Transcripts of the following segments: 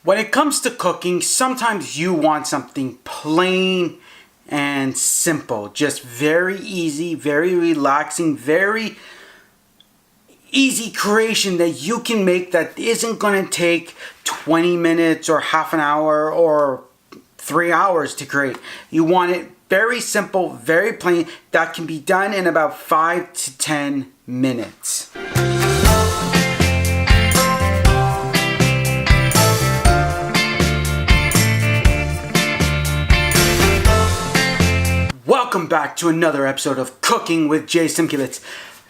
When it comes to cooking, sometimes you want something plain and simple. Just very easy, very relaxing, very easy creation that you can make that isn't going to take 20 minutes or half an hour or 3 hours to create. You want it very simple, very plain, that can be done in about 5 to 10 minutes. Welcome back to another episode of Cooking with Jay Simkevitz.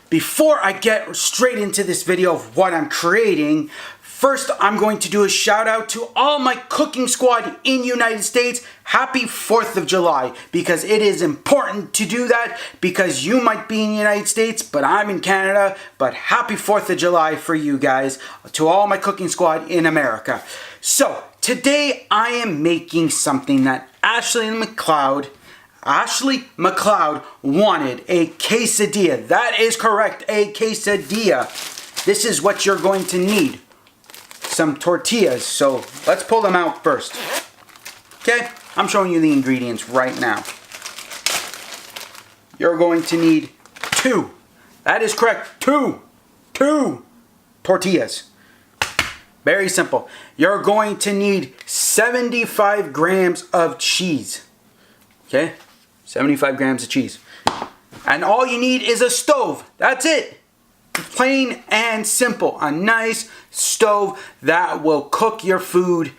Before I get straight into this video of what I'm creating, first I'm going to do a shout out to all my cooking squad in the United States. Happy 4th of July, because it is important to do that, because you might be in the United States, but I'm in Canada. But happy 4th of July for you guys, to all my cooking squad in America. So today I am making something that Ashley McLeod wanted, a quesadilla. That is correct, a quesadilla. This is what you're going to need. Some tortillas. So let's pull them out first. Okay, I'm showing you the ingredients right now. You're going to need 2. That is correct, 2 tortillas. Very simple. You're going to need 75 grams of cheese. Okay, 75 grams of cheese. And all you need is a stove. That's it. Plain and simple. A nice stove that will cook your food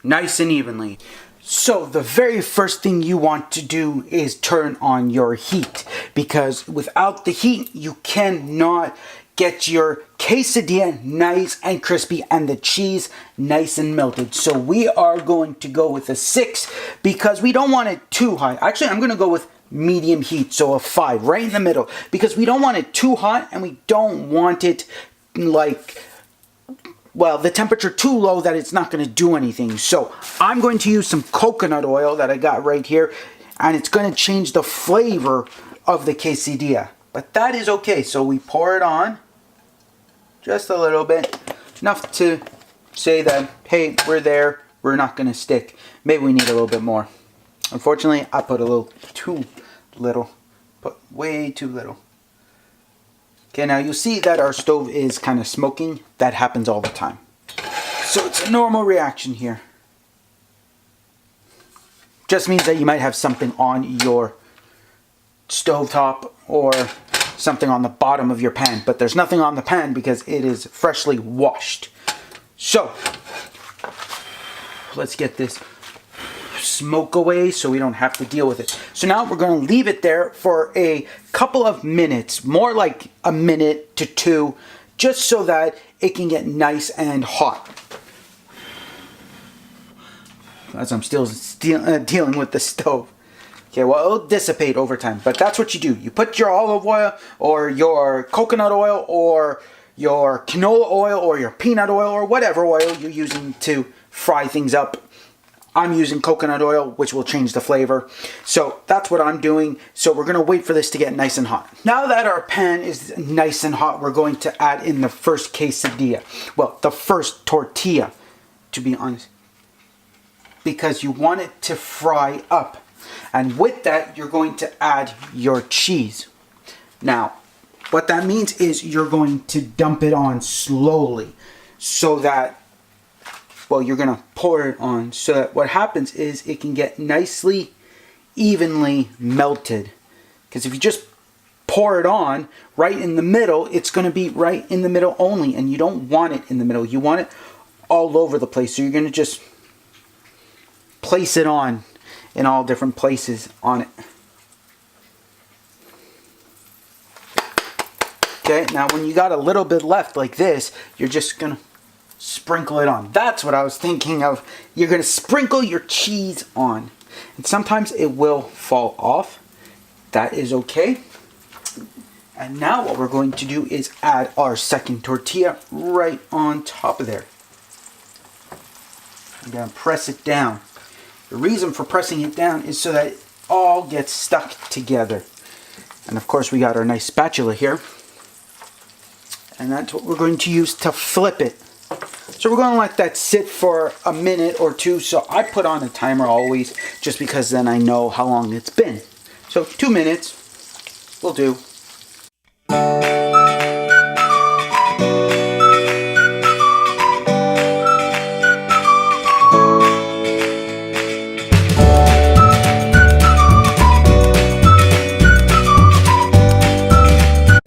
nice and evenly. So the very first thing you want to do is turn on your heat, because without the heat you cannot get your quesadilla nice and crispy and the cheese nice and melted. So we are going to go with a 6 because we don't want it too high. Actually, I'm going to go with medium heat, so a 5, right in the middle, because we don't want it too hot and we don't want it like, well, the temperature too low that it's not going to do anything. So I'm going to use some coconut oil that I got right here, and it's going to change the flavor of the quesadilla. But that is okay. So we pour it on just a little bit, enough to say that, hey, we're there, we're not going to stick. Maybe we need a little bit more. Unfortunately, I put a little too little, put way too little. Okay, now you'll see that our stove is kind of smoking. That happens all the time. So it's a normal reaction here. Just means that you might have something on your stovetop or something on the bottom of your pan, but there's nothing on the pan because it is freshly washed. So let's get this smoke away so we don't have to deal with it. So now we're going to leave it there for a couple of minutes, more like a minute to 2, just so that it can get nice and hot. As I'm still dealing with the stove. Okay, well, it'll dissipate over time, but that's what you do. You put your olive oil or your coconut oil or your canola oil or your peanut oil or whatever oil you're using to fry things up. I'm using coconut oil, which will change the flavor. So that's what I'm doing. So we're going to wait for this to get nice and hot. Now that our pan is nice and hot, we're going to add in the first quesadilla. Well, the first tortilla, to be honest, because you want it to fry up. And with that, you're going to add your cheese. Now, what that means is you're going to dump it on slowly so that, well, you're going to pour it on so that what happens is it can get nicely, evenly melted. Because if you just pour it on right in the middle, it's going to be right in the middle only, and you don't want it in the middle. You want it all over the place. So you're going to just place it on in all different places on it. Okay, now when you got a little bit left like this, you're just going to sprinkle it on. That's what I was thinking of. You're going to sprinkle your cheese on. And sometimes it will fall off. That is okay. And now what we're going to do is add our second tortilla right on top of there. I'm going to press it down. The reason for pressing it down is so that it all gets stuck together. And of course we got our nice spatula here. And that's what we're going to use to flip it. So we're going to let that sit for a minute or two. So I put on a timer always, just because then I know how long it's been. So 2 minutes will do.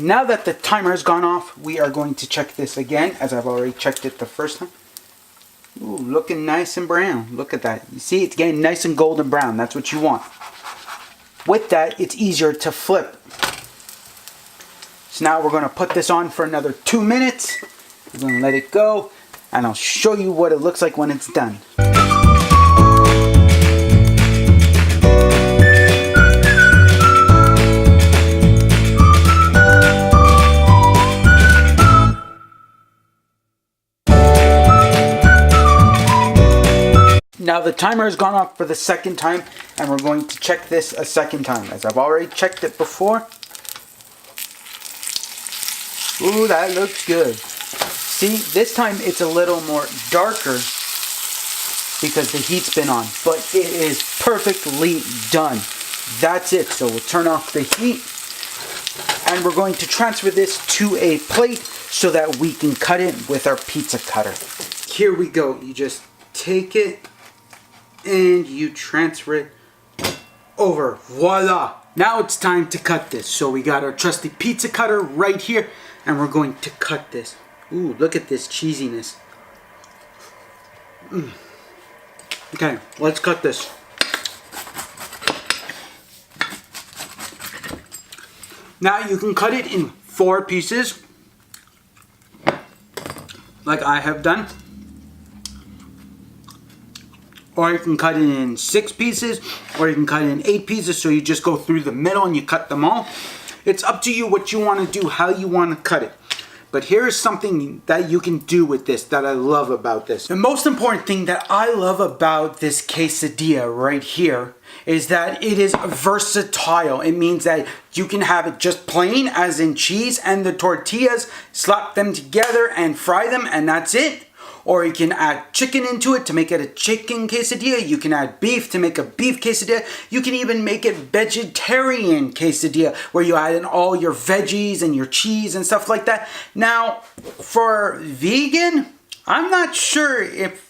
Now that the timer has gone off, we are going to check this again, as I've already checked it the first time. Ooh, looking nice and brown. Look at that. You see, it's getting nice and golden brown. That's what you want. With that, it's easier to flip. So now we're going to put this on for another 2 minutes. We're going to let it go, and I'll show you what it looks like when it's done. Now the timer has gone off for the second time, and we're going to check this a second time, as I've already checked it before. Ooh, that looks good. See, this time it's a little more darker because the heat's been on, but it is perfectly done. That's it. So we'll turn off the heat, and we're going to transfer this to a plate so that we can cut it with our pizza cutter. Here we go. You just take it and you transfer it over. Voila! Now it's time to cut this. So we got our trusty pizza cutter right here, and we're going to cut this. Ooh, look at this cheesiness. Okay, let's cut this. Now you can cut it in 4 pieces, like I have done. Or you can cut it in 6 pieces, or you can cut it in 8 pieces, so you just go through the middle and you cut them all. It's up to you what you want to do, how you want to cut it. But here is something that you can do with this that I love about this. The most important thing that I love about this quesadilla right here is that it is versatile. It means that you can have it just plain, as in cheese and the tortillas, slap them together and fry them, and that's it. Or you can add chicken into it to make it a chicken quesadilla. You can add beef to make a beef quesadilla. You can even make it vegetarian quesadilla, where you add in all your veggies and your cheese and stuff like that. Now, for vegan, I'm not sure if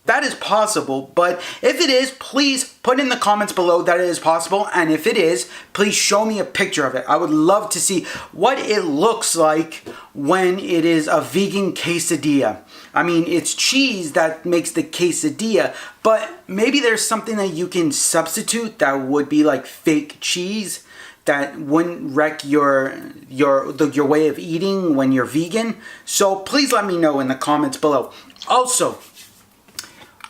that is possible, but if it is, please put in the comments below that it is possible, and if it is, please show me a picture of it. I would love to see what it looks like when it is a vegan quesadilla. I mean, it's cheese that makes the quesadilla, but maybe there's something that you can substitute that would be like fake cheese that wouldn't wreck your way of eating when you're vegan. So please let me know in the comments below. Also,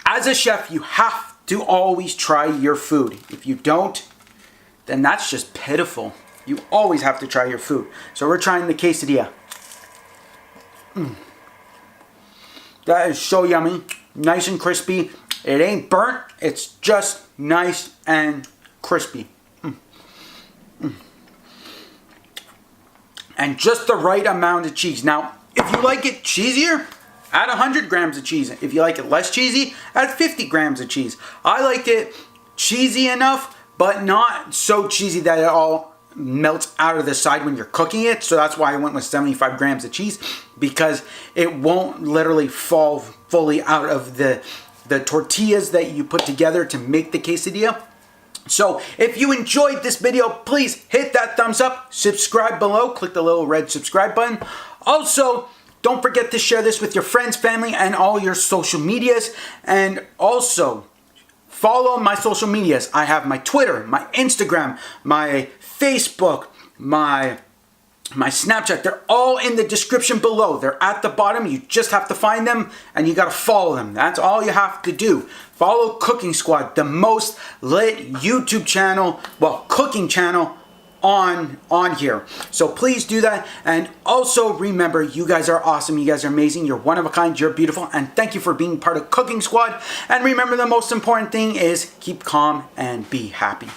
as a chef, you have to always try your food. If you don't, then that's just pitiful. You always have to try your food. So we're trying the quesadilla. That is so yummy. Nice and crispy. It ain't burnt. It's just nice and crispy. And just the right amount of cheese. Now, if you like it cheesier, add 100 grams of cheese. If you like it less cheesy, add 50 grams of cheese. I like it cheesy enough, but not so cheesy that it all melts out of the side when you're cooking it. So that's why I went with 75 grams of cheese, because it won't literally fall fully out of the tortillas that you put together to make the quesadilla. So if you enjoyed this video, please hit that thumbs up, subscribe below, click the little red subscribe button. Also, don't forget to share this with your friends, family, and all your social medias. And also, follow my social medias. I have my Twitter, my Instagram, my Facebook, my Snapchat. They're all in the description below. They're at the bottom. You just have to find them, and you got to follow them. That's all you have to do. Follow Cooking Squad, the most lit YouTube channel, well, cooking channel on here. So please do that. And also remember, you guys are awesome. You guys are amazing. You're one of a kind. You're beautiful. And thank you for being part of Cooking Squad. And remember, the most important thing is keep calm and be happy.